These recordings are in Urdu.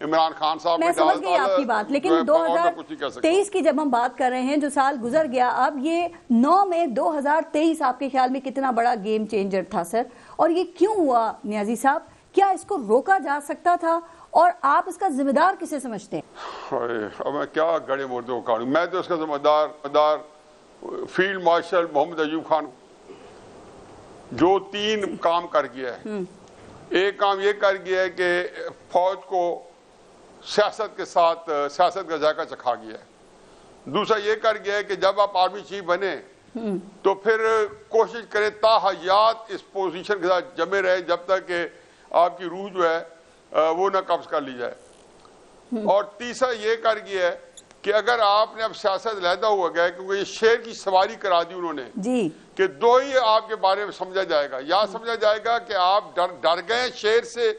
عمران خان صاحب میں سمجھ گئی آپ کی بات، لیکن 2023 کی جب ہم بات کر رہے ہیں، جو سال گزر گیا، اب یہ 9 مئی 2023 آپ کے خیال میں کتنا بڑا گیم چینجر تھا سر؟ اور یہ کیوں ہوا نیازی صاحب؟ کیا اس کو روکا جا سکتا تھا اور آپ اس کا ذمہ دار کسے سمجھتے ہیں؟ اب میں کیا گڑے مردے کو کاٹوں، میں تو اس کا ذمہ دار فیلڈ مارشل محمد ایوب خان، جو 3 کام کر گیا ہے۔ ایک کام یہ کر گیا ہے کہ فوج کو سیاست کے ساتھ سیاست کا ذائقہ چکھا گیا ہے۔ دوسرا یہ کر گیا ہے کہ جب آپ آرمی چیف بنے تو پھر کوشش کریں تا حیات اس پوزیشن کے ساتھ جمے رہے جب تک کہ آپ کی روح جو ہے وہ نہ قبض کر لی جائے۔ اور تیسرا یہ کر گیا ہے کہ اگر آپ نے اب سیاست علیحدہ ہوا گیا ہے، کیونکہ یہ شیر کی سواری کرا دی انہوں نے جی کہ 2 ہی آپ کے بارے میں سمجھا جائے گا، یا سمجھا جائے گا کہ آپ ڈر گئے شیر سے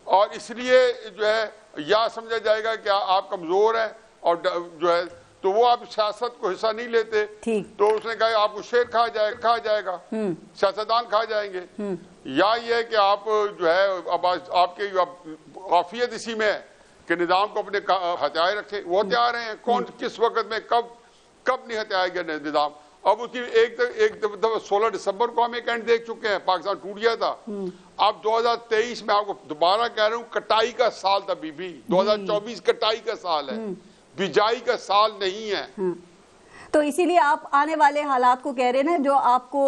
اور اس لیے جو ہے، یا سمجھا جائے گا کہ آپ کمزور ہیں اور جو ہے تو وہ آپ سیاست کو حصہ نہیں لیتے، تو اس نے کہا آپ کو شیر کھا جائے گا، سیاستدان کھا جائیں گے، یا یہ ہے کہ آپ جو ہے اب آپ کی عافیت اسی میں ہے کہ نظام کو اپنے ہتھیار رکھے، وہ ہتھیار ہیں کون کس وقت میں کب نہیں ہتھیار گیا نظام۔ اب اس کی ایک دفعہ 16 دسمبر کو ہم ایک اینڈ دیکھ چکے ہیں، پاکستان ٹوٹ گیا تھا۔ اب 2023 میں آپ کو دوبارہ کہہ رہا ہوں، کٹائی کا سال تھا بی 2024 کٹائی کا سال ہے، بجائی کا سال نہیں ہے۔ تو اسی لیے آپ آنے والے حالات کو کہہ رہے ہیں جو آپ کو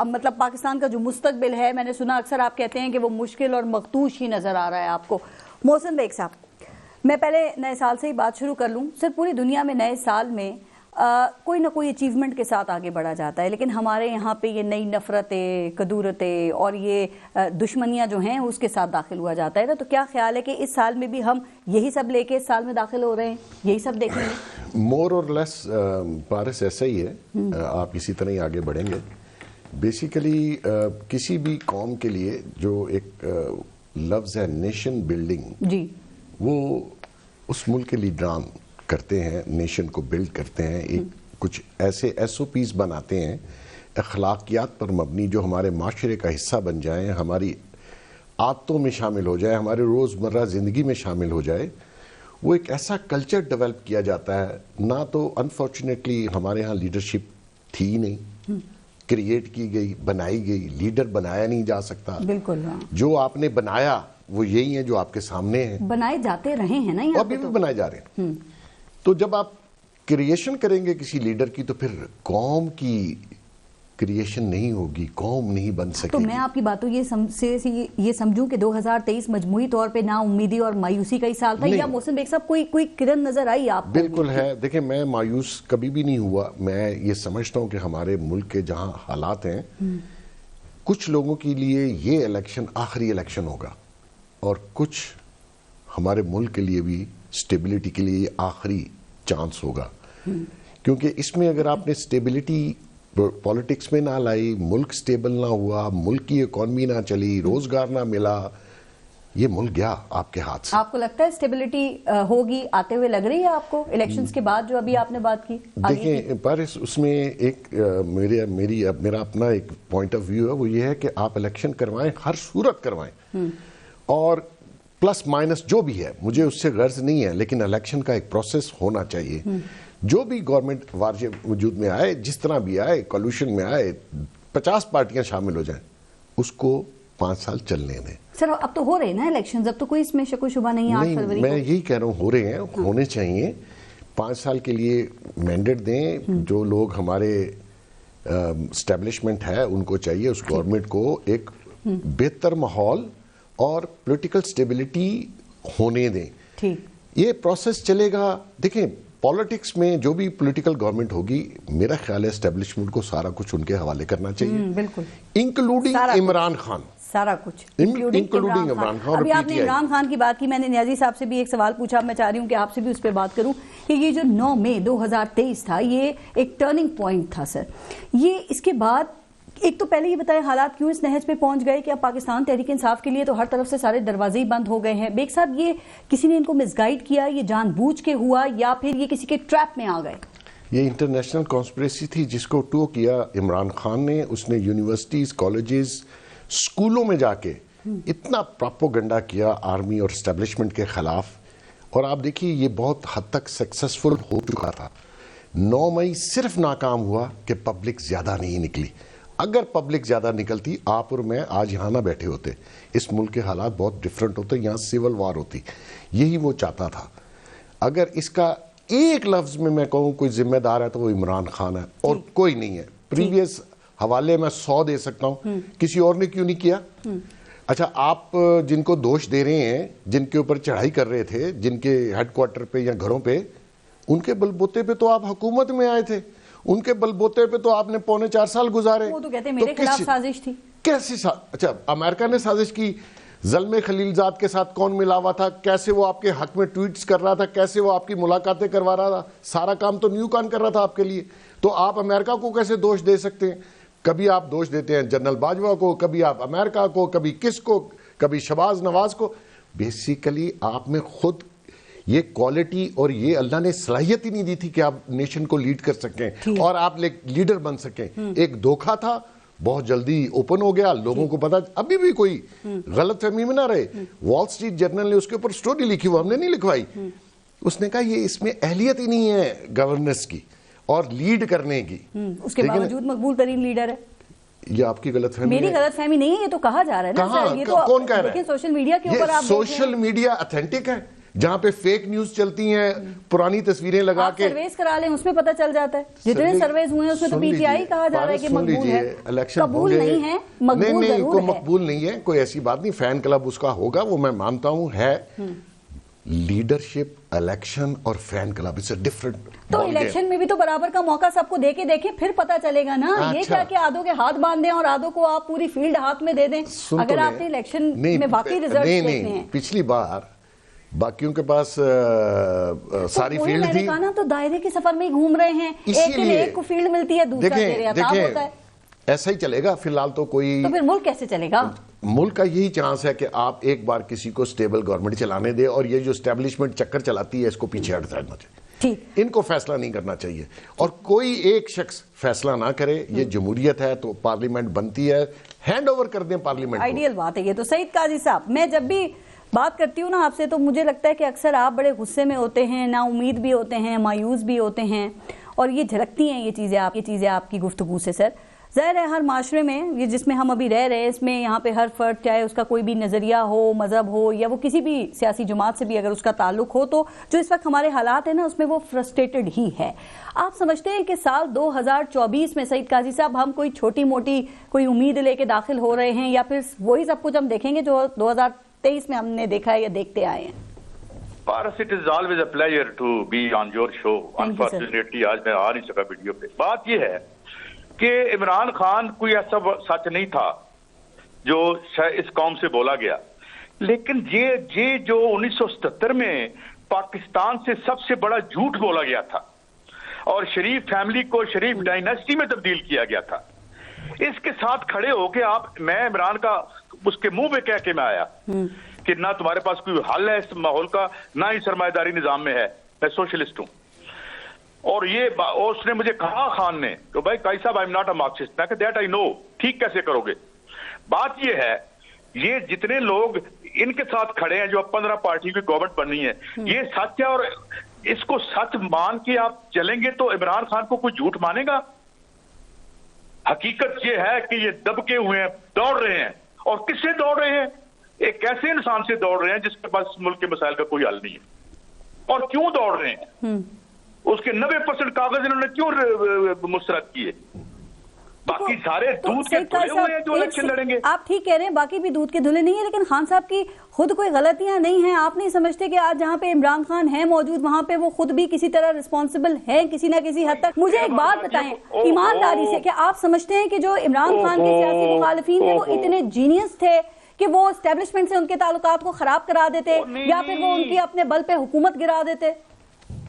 مطلب پاکستان کا جو مستقبل ہے، میں نے سنا اکثر آپ کہتے ہیں کہ وہ مشکل اور مخدوش ہی نظر آ رہا ہے آپ کو۔ محسن بیگ صاحب، میں پہلے نئے سال سے ہی بات شروع کر لوں۔ سر، پوری دنیا میں نئے سال میں کوئی نہ کوئی اچیومنٹ کے ساتھ آگے بڑھا جاتا ہے، لیکن ہمارے یہاں پہ یہ نئی نفرتیں، کدورتیں اور یہ دشمنیاں جو ہیں اس کے ساتھ داخل ہوا جاتا ہے نا۔ تو کیا خیال ہے کہ اس سال میں بھی ہم یہی سب لے کے اس سال میں داخل ہو رہے ہیں، یہی سب دیکھیں گے؟ مور اور لیس پارس ایسا ہی ہے، آپ اسی طرح ہی آگے بڑھیں گے۔ بیسیکلی کسی بھی قوم کے لیے جو ایک لفظ ہے نیشن بلڈنگ، جی، وہ اس ملک کے لیڈران کرتے ہیں، نیشن کو بلڈ کرتے ہیں، ایک کچھ ایسے ایس او پیز بناتے ہیں اخلاقیات پر مبنی جو ہمارے معاشرے کا حصہ بن جائیں، ہماری عادتوں میں شامل ہو جائے، ہمارے روزمرہ زندگی میں شامل ہو جائے۔ وہ ایک ایسا کلچر ڈیولپ کیا جاتا ہے، نہ تو انفارچونیٹلی ہمارے ہاں لیڈرشپ تھی ہی نہیں، کریٹ کی گئی، بنائی گئی، لیڈر بنایا نہیں جا سکتا۔ بالکل، جو آپ نے بنایا وہ یہی ہیں جو آپ کے سامنے ہیں، بنائے جاتے رہے ہیں نا، ابھی بھی بنائے جا رہے ہیں۔ تو جب آپ کریشن کریں گے کسی لیڈر کی تو پھر قوم کی کریشن نہیں ہوگی، قوم نہیں بن سکے گی۔ تو میں آپ کی باتوں سے یہ سمجھوں کہ 2023 مجموعی طور پہ نا امیدی اور مایوسی کا ہی سال تھا، یا محسن بیگ صاحب کوئی کرن نظر آئی آپ کو؟ بالکل ہے، دیکھیں میں مایوس کبھی بھی نہیں ہوا۔ میں یہ سمجھتا ہوں کہ ہمارے ملک کے جہاں حالات ہیں، کچھ لوگوں کے لیے یہ الیکشن آخری الیکشن ہوگا اور کچھ ہمارے ملک کے لیے بھی سٹیبلٹی کے لیے آخری چانس ہوگا، کیونکہ اس میں اگر آپ نے سٹیبلٹی پالیٹکس میں نہ لائی، ملک سٹیبل نہ ہوا، ملک کی اکانومی نہ چلی، روزگار نہ ملا، یہ ملک گیا آپ کے ہاتھ سے۔ آپ کو لگتا ہے سٹیبلٹی ہوگی آتے ہوئے، لگ رہی ہے آپ کو الیکشنز کے بعد جو ابھی آپ نے بات کی؟ دیکھیں پارس، اس میں ایک میرا اپنا ایک پوائنٹ آف ویو ہے، وہ یہ ہے کہ آپ الیکشن کروائیں، ہر صورت کروائیں، اور پلس مائنس جو بھی ہے مجھے اس سے غرض نہیں ہے، لیکن الیکشن کا ایک پروسیس ہونا چاہیے۔ جو بھی گورنمنٹ وجود میں آئے، جس طرح بھی آئے، کالوشن میں آئے، 50 پارٹیاں شامل ہو جائیں، اس کو 5 سال چلنے دیں۔ سر اب تو ہو رہے ہیں نا الیکشنز، اب تو کوئی اس میں شک و شبہ نہیں ہے۔ 8 فروری میں یہی کہہ رہا ہوں، ہو رہے ہیں، ہونے چاہیے۔ 5 سال کے لیے مینڈیٹ دیں، جو لوگ ہمارے اسٹیبلشمنٹ ہے ان کو چاہیے اس گورنمنٹ کو ایک بہتر ماحول اور پولیٹیکل سٹیبلٹی ہونے دیں۔ ٹھیک، یہ پروسیس چلے گا۔ دیکھیں پالیٹکس میں جو بھی پولیٹیکل گورنمنٹ ہوگی، میرا خیال ہے اسٹیبلشمنٹ کو سارا کچھ ان کے حوالے کرنا چاہیے، بالکل، انکلوڈنگ عمران خان، سارا کچھ انکلوڈنگ عمران خان۔ ابھی آپ نے عمران خان کی بات کی، میں نے نیازی صاحب سے بھی ایک سوال پوچھا، میں چاہ رہی ہوں کہ آپ سے بھی اس پہ بات کروں کہ یہ جو 9 مئی 2023 تھا، یہ ایک ٹرننگ پوائنٹ تھا سر۔ یہ اس کے بعد ایک تو پہلے یہ بتائیں حالات کیوں اس نہج پہ پہنچ گئے کہ اب پاکستان تحریک انصاف کے لیے تو ہر طرف سے سارے دروازے ہی بند ہو گئے ہیں۔ بیگ صاحب، یہ کسی نے ان کو مس گائیڈ کیا، یہ جان بوجھ کے ہوا، یا پھر یہ کسی کے ٹریپ میں آ گئے؟ یہ انٹرنیشنل کانسپریسی تھی جس کو ٹو کیا عمران خان نے۔ اس نے یونیورسٹیز، کالجز، اسکولوں میں جا کے اتنا پروپیگنڈا کیا آرمی اور اسٹیبلشمنٹ کے خلاف، اور آپ دیکھیے یہ بہت حد تک سکسیسفل ہو چکا تھا. 9 مئی صرف ناکام ہوا کہ پبلک زیادہ نہیں نکلی. اگر پبلک زیادہ نکلتی آپ اور میں آج یہاں نہ بیٹھے ہوتے. اس ملک کے حالات بہت ڈیفرنٹ ہوتے، یہاں سول وار ہوتی. یہی وہ چاہتا تھا. اگر اس کا ایک لفظ میں کہوں کوئی ذمہ دار ہے تو وہ عمران خان ہے اور کوئی نہیں ہے. پریویس حوالے میں 100 دے سکتا ہوں، کسی اور نے کیوں نہیں کیا؟ اچھا آپ جن کو دوش دے رہے ہیں، جن کے اوپر چڑھائی کر رہے تھے، جن کے ہیڈ کوارٹر پہ یا گھروں پہ، ان کے بلبوتے پہ تو آپ حکومت میں آئے تھے، ان کے بلبوتے پہ تو آپ نے 3.25 سال گزارے. وہ تو کہتے ہیں میرے خلاف سازش تھی. کیسی اچھا امریکہ نے سازش کی؟ زلمے خلیل زاد کے ساتھ کون ملا ہوا تھا؟ کیسے وہ آپ کے حق میں ٹویٹس کر رہا تھا؟ کیسے وہ آپ کی ملاقاتیں کروا رہا تھا؟ سارا کام تو نیو کان کر رہا تھا آپ کے لیے. تو آپ امریکہ کو کیسے دوش دے سکتے ہیں؟ کبھی آپ دوش دیتے ہیں جنرل باجوہ کو، کبھی آپ امریکہ کو، کبھی کس کو، کبھی شہباز نواز کو. بیسیکلی آپ میں خود یہ کوالٹی اور یہ اللہ نے صلاحیت ہی نہیں دی تھی کہ آپ نیشن کو لیڈ کر سکیں اور آپ لیڈر بن سکیں. ایک دھوکہ تھا، بہت جلدی اوپن ہو گیا، لوگوں کو پتا. ابھی بھی کوئی غلط فہمی میں نہ رہے. وال سٹریٹ جرنل نے اس کے اوپر سٹوری لکھی، وہ ہم نے نہیں لکھوائی. اس نے کہا یہ اس میں اہلیت ہی نہیں ہے گورننس کی اور لیڈ کرنے کی. اس کے باوجود مقبول ترین لیڈر ہے. یہ آپ کی غلط فہمی، میری غلط فہمی نہیں ہے، یہ تو کہا جا رہا ہے نا. یہ تو کون کہہ رہا ہے؟ لیکن سوشل میڈیا کے اوپر آپ سوشل میڈیا اتھینٹک ہے جہاں پہ فیک نیوز چلتی ہیں، پرانی تصویریں لگا کے. سرویز کرا لیں، اس میں پتہ چل جاتا ہے. جتنے سرویز ہوئے ہیں اس میں تو پی ٹی آئی کہا جا رہا ہے کہ مقبول ہے. قبول نہیں ہے، مقبول ضرور ہے. مقبول نہیں ہے، کوئی ایسی بات نہیں. فین کلب اس کا ہوگا، وہ میں مانتا ہوں ہے. لیڈرشپ، الیکشن اور فین کلب اس ڈفرنٹ. تو الیکشن میں بھی تو برابر کا موقع سب کو دے کے دیکھیں، پھر پتہ چلے گا نا. یہ کیا کہ آدھوں کے ہاتھ باندھ دیں اور آدھوں کو آپ پوری فیلڈ ہاتھ میں دے دیں. اگر آپ نے الیکشن میں واقعی ریزلٹ دیکھنے ہیں. پچھلی بار باقیوں کے پاس ساری فیلڈ تھی. میں نے تو دائرے کے سفر میں ہی گھوم رہے ہیں. ایک کو فیلڈ ملتی ہے، دوسرا میرے عطاب ہوتا ہے. ایسا ہی چلے گا فی الحال تو کوئی. تو پھر ملک کیسے چلے گا؟ ملک کا یہی چانس ہے کہ آپ ایک بار کسی کو سٹیبل گورنمنٹ چلانے دے، اور یہ جو اسٹیبلشمنٹ چکر چلاتی ہے اس کو پیچھے ہٹ جانا چاہیے. ان کو فیصلہ نہیں کرنا چاہیے اور کوئی ایک شخص فیصلہ نہ کرے. یہ جمہوریت ہے تو پارلیمنٹ بنتی ہے، ہینڈ اوور کر دیں پارلیمنٹ. آئیڈیل بات ہے یہ تو. سعید قاضی صاحب، میں جب بھی بات کرتی ہوں نا آپ سے تو مجھے لگتا ہے کہ اکثر آپ بڑے غصے میں ہوتے ہیں، نا امید بھی ہوتے ہیں، مایوس بھی ہوتے ہیں، اور یہ جھلکتی ہیں یہ چیزیں آپ کی گفتگو سے. سر ظاہر ہے ہر معاشرے میں یہ جس میں ہم ابھی رہ رہے ہیں، اس میں یہاں پہ ہر فرد چاہے اس کا کوئی بھی نظریہ ہو، مذہب ہو، یا وہ کسی بھی سیاسی جماعت سے بھی اگر اس کا تعلق ہو، تو جو اس وقت ہمارے حالات ہیں نا اس میں وہ فرسٹریٹڈ ہی ہے. آپ سمجھتے ہیں کہ سال 2024 میں سعید قاضی صاحب ہم کوئی چھوٹی موٹی کوئی امید لے کے داخل ہو رہے ہیں، یا پھر وہی سب کچھ ہم دیکھیں گے جو 2023 میں ہم نے دیکھا ہے یا دیکھتے آئے ہیں؟ پارس، it is always a pleasure to be on your show. Unfortunately آج میں آ نہیں سکا ویڈیو پہ. بات یہ ہے کہ عمران خان کوئی ایسا سچ نہیں تھا جو اس قوم سے بولا گیا، لیکن یہ جو 1977 میں پاکستان سے سب سے بڑا جھوٹ بولا گیا تھا اور شریف فیملی کو شریف ڈائنیسٹی میں تبدیل کیا گیا تھا، اس کے ساتھ کھڑے ہو کے میں عمران کا اس کے منہ پہ کہہ کے میں آیا کہ نہ تمہارے پاس کوئی حل ہے اس ماحول کا، نہ ہی سرمایہ داری نظام میں ہے، میں سوشلسٹ ہوں. اور اس نے مجھے کہا خان نے کہ بھائی قاضی صاحب I am not a Marxist. میں کہ دیٹ آئی نو. ٹھیک کیسے کرو گے؟ بات یہ ہے یہ جتنے لوگ ان کے ساتھ کھڑے ہیں جو اب 15 پارٹی کی گورنمنٹ بننی ہے، یہ سچ ہے اور اس کو سچ مان کے آپ چلیں گے تو عمران خان کو کوئی جھوٹ مانے گا؟ حقیقت یہ ہے کہ یہ دبکے ہوئے ہیں، دوڑ رہے ہیں. اور کس سے دوڑ رہے ہیں؟ ایک ایسے انسان سے دوڑ رہے ہیں جس کے پاس ملک کے مسائل کا کوئی حل نہیں ہے. اور کیوں دوڑ رہے ہیں؟ اس کے 90% کاغذ انہوں نے کیوں مسترد کیے؟ باقی سارے دودھ کے دھلے ہوئے ہیں جو الیکشن لڑیں گے. آپ ٹھیک کہہ رہے ہیں باقی بھی دودھ کے دھلے نہیں ہیں، لیکن خان صاحب کی خود کوئی غلطیاں نہیں ہیں. آپ نہیں سمجھتے کہ آج جہاں پہ عمران خان ہے موجود وہاں پہ وہ خود بھی کسی طرح رسپانسبل ہیں کسی نہ کسی حد تک؟ مجھے ایک بات بتائیں ایمانداری سے، کہ آپ سمجھتے ہیں کہ جو عمران خان کے سیاسی مخالفین تھے وہ اتنے جینیس تھے کہ وہ اسٹیبلشمنٹ سے ان کے تعلقات کو خراب کرا دیتے، یا پھر وہ ان کی اپنے بل پہ حکومت گرا دیتے؟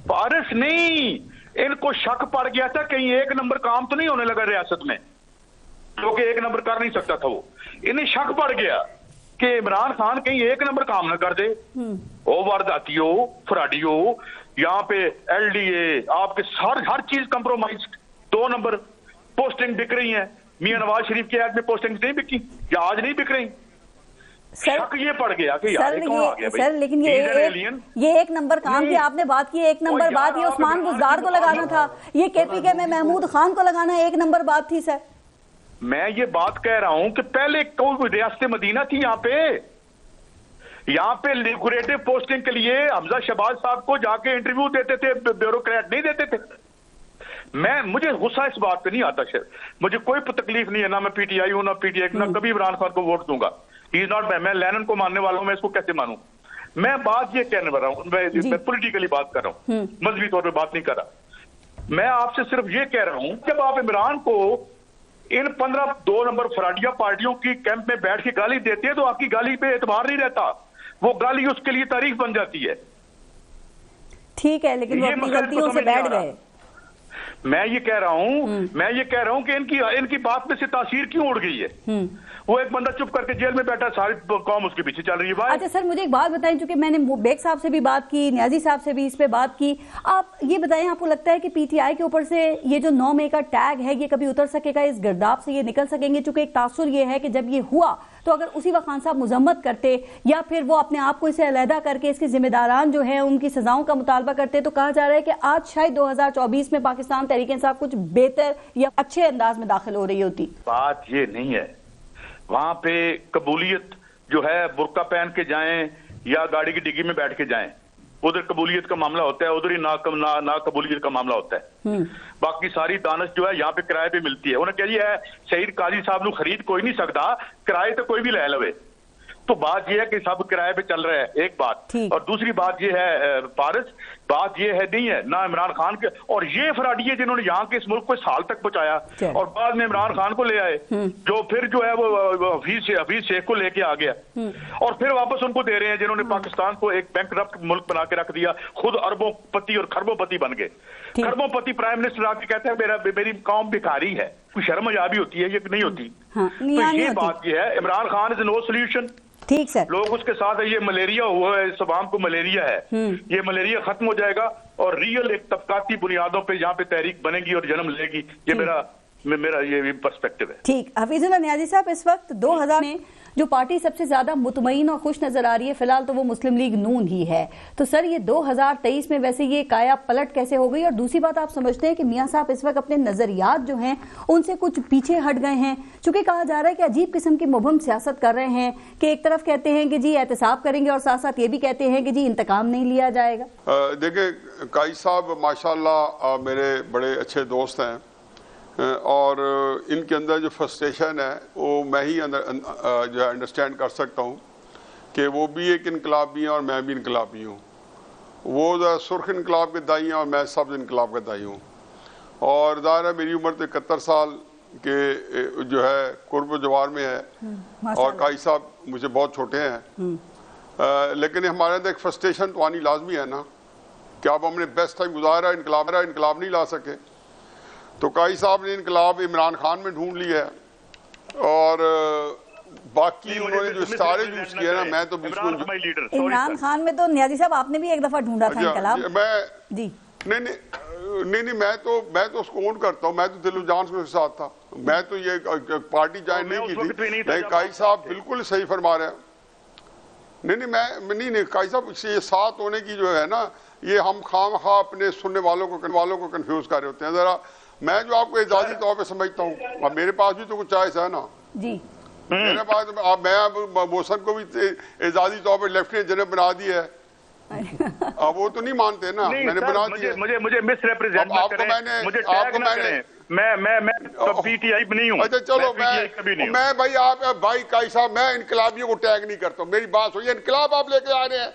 پارس نہیں، ان کو شک پڑ گیا تھا کہیں ایک نمبر کام تو نہیں ہونے لگا ریاست میں، کیونکہ ایک نمبر کر نہیں سکتا تھا وہ. انہیں شک پڑ گیا کہ عمران خان کہیں ایک نمبر کام نہ کر دے، وہ وارداتی ہو، فراڈی ہو، یہاں پہ ایل ڈی اے آپ کے ہر چیز کمپرومائزڈ، 2 نمبر پوسٹنگ بک رہی ہیں. میاں نواز شریف کے ایڈ میں پوسٹنگ نہیں بکی یا آج نہیں بک رہی. شک یہ پڑ گیا کہ یار کون آ گیا سر لیکن یہ ایک نمبر کام کی آپ نے بات کی، ایک نمبر بات یہ عثمان بزدار کو لگانا تھا، یہ کے پی کے میں محمود خان کو لگانا ایک نمبر بات تھی سر. میں یہ بات کہہ رہا ہوں کہ پہلے کوئی ریاست مدینہ تھی یہاں پہ لیکوریٹو پوسٹنگ کے لیے حمزہ شہباز صاحب کو جا کے انٹرویو دیتے تھے، بیوروکریٹ نہیں دیتے تھے. مجھے غصہ اس بات پہ نہیں آتا سر، مجھے کوئی تکلیف نہیں ہے، نہ میں پی ٹی آئی ہوں نہ پی ٹی آئی، نہ کبھی عمران خان کو ووٹ دوں گا. ہی از ناٹ، میں لینن کو ماننے والا ہوں، میں اس کو کیسے مانوں؟ میں بات یہ کہنے والا ہوں، میں پولیٹیکلی بات کر رہا ہوں، مذہبی طور پہ بات نہیں کر رہا. میں آپ سے صرف یہ کہہ رہا ہوں جب آپ عمران کو ان 2 نمبر فراڈیا پارٹیوں کی کیمپ میں بیٹھ کے گالی دیتے ہیں تو آپ کی گالی پہ اعتبار نہیں رہتا، وہ گالی اس کے لیے تاریخ بن جاتی ہے. ٹھیک ہے لیکن وہ اپنی غلطیوں سے بیٹھ گئے. میں یہ کہہ رہا ہوں کہ ان کی بات میں سے تاثیر کیوں اڑ گئی ہے؟ وہ ایک بندہ چپ کر کے جیل میں بیٹھا، ساری قوم اس کے پیچھے چل رہی ہے. اچھا سر مجھے ایک بات بتائیں، چونکہ میں نے بیگ صاحب سے بھی بات کی، نیازی صاحب سے بھی اس پہ بات کی، آپ یہ بتائیں آپ کو لگتا ہے کہ پی ٹی آئی کے اوپر سے یہ جو 9 مئی کا ٹیگ ہے یہ کبھی اتر سکے گا، اس گرداب سے یہ نکل سکیں گے؟ چونکہ ایک تاثر یہ ہے کہ جب یہ ہوا تو اگر اسی وقت خان صاحب مذمت کرتے یا پھر وہ اپنے آپ کو اسے علیحدہ کر کے اس کے ذمہ داران جو ہیں ان کی سزاؤں کا مطالبہ کرتے، تو کہا جا رہا ہے کہ آج شاید 2024 میں پاکستان تحریک انصاف کچھ بہتر یا اچھے انداز میں داخل ہو رہی ہوتی. بات یہ نہیں ہے، وہاں پہ قبولیت جو ہے برقع پہن کے جائیں یا گاڑی کی ڈگی میں بیٹھ کے جائیں، ادھر قبولیت کا معاملہ ہوتا ہے، ادھر ہی ناقبولیت کا معاملہ ہوتا ہے. باقی ساری دانش جو ہے یہاں پہ کرائے پہ ملتی ہے. انہیں کہیے شہید قاضی صاحب نو خرید کوئی نہیں سکتا، کرائے تو کوئی بھی لے لوے. تو بات یہ ہے کہ سب کرائے پہ چل رہا ہے، ایک بات. اور دوسری بات یہ ہے پارس، بات یہ ہے نہیں ہے نہ عمران خان کے، اور یہ فراڈی ہے جنہوں نے یہاں کے اس ملک کو اس حال تک پہنچایا اور بعد میں عمران خان کو لے آئے جو پھر جو ہے وہ حفیظ شیخ کو لے کے آ گیا اور پھر واپس ان کو دے رہے ہیں جنہوں نے پاکستان کو ایک بینکرپٹ ملک بنا کے رکھ دیا، خود اربوں پتی اور کھربوں پتی بن گئے. کھربوں پتی پرائم منسٹر آ کے کہتے ہیں میری قوم بھکاری ہے. کوئی شرم حیا بھی ہوتی ہے؟ یہ نہیں ہوتی. تو یہ بات یہ ہے، عمران خان از نو سولوشن. ٹھیک سر، لوگ اس کے ساتھ یہ ملیریا ہوا ہے، اس عوام کو ملیریا ہے، یہ ملیریا ختم ہو جائے گا اور ریئل ایک طبقاتی بنیادوں پہ یہاں پہ تحریک بنے گی اور جنم لے گی. یہ میرا یہ پرسپیکٹو ہے. ٹھیک. حفیظ اللہ نیازی صاحب، اس وقت 2000 میں جو پارٹی سب سے زیادہ مطمئن اور خوش نظر آ رہی ہے فی الحال تو وہ مسلم لیگ نون ہی ہے. تو سر یہ 2023 میں ویسے یہ کایا پلٹ کیسے ہو گئی؟ اور دوسری بات، آپ سمجھتے ہیں کہ میاں صاحب اس وقت اپنے نظریات جو ہیں ان سے کچھ پیچھے ہٹ گئے ہیں؟ چونکہ کہا جا رہا ہے کہ عجیب قسم کی مبہم سیاست کر رہے ہیں کہ ایک طرف کہتے ہیں کہ جی احتساب کریں گے اور ساتھ ساتھ یہ بھی کہتے ہیں کہ جی انتقام نہیں لیا جائے گا. دیکھیں قائد صاحب ماشاءاللہ میرے بڑے اچھے دوست ہیں اور ان کے اندر جو فرسٹریشن ہے وہ میں ہی جو ہے انڈرسٹینڈ کر سکتا ہوں کہ وہ بھی ایک انقلابی ہیں اور میں بھی انقلابی ہوں. وہ سرخ انقلاب کے دائی ہیں اور میں سبز انقلاب کا دائی ہوں. اور ظاہر ہے میری عمر تو 71 سال کے جو ہے قرب و جوار میں ہے اور قائد صاحب مجھے بہت چھوٹے ہیں، لیکن ہمارے اندر ایک فرسٹریشن تو آنی لازمی ہے نا کہ اب ہم نے بیسٹ ٹائم گزارا، انقلاب نہیں لا سکے. تو قائد صاحب نے انقلاب عمران خان میں ڈھونڈ لیا ہے اور باقی انہوں نے جو ستارے یوز کیے نا، میں تو بالکل عمران خان میں تو نیازی صاحب آپ نے بھی ایک دفعہ ڈھونڈا تھا انقلاب. نہیں میں تو اس کو اون کرتا ہوں، میں تو دل و جان کے ساتھ تھا، میں تو یہ پارٹی جوائن نہیں کی تھی. نہیں قائد صاحب بالکل صحیح فرما رہے ہیں. نہیں قائد صاحب یہ ساتھ ہونے کی جو ہے نا، یہ ہم خام خواہ اپنے سننے والوں کو کنفیوز کر رہے ہوتے ہیں. ذرا میں جو آپ کو اعزازی طور پہ سمجھتا ہوں، اب میرے پاس بھی تو کچھ چوائس ہے نا. جی میرے پاس میں موسن کو بھی اعزازی طور پہ لیفٹیننٹ جنرل بنا دیا ہے. اب وہ تو نہیں مانتے نا، میں نے بنا دیا. مجھے مس ریپرزینٹ نہ کریں، مجھے ٹیگ نہ کریں، میں پی ٹی آئی نہیں ہوں. اچھا چلو میں بھائی آپ بھائی قائد صاحب میں انقلابیوں کو ٹیگ نہیں کرتا ہوں. میری بات ہوئی، انقلاب آپ لے کے آ رہے ہیں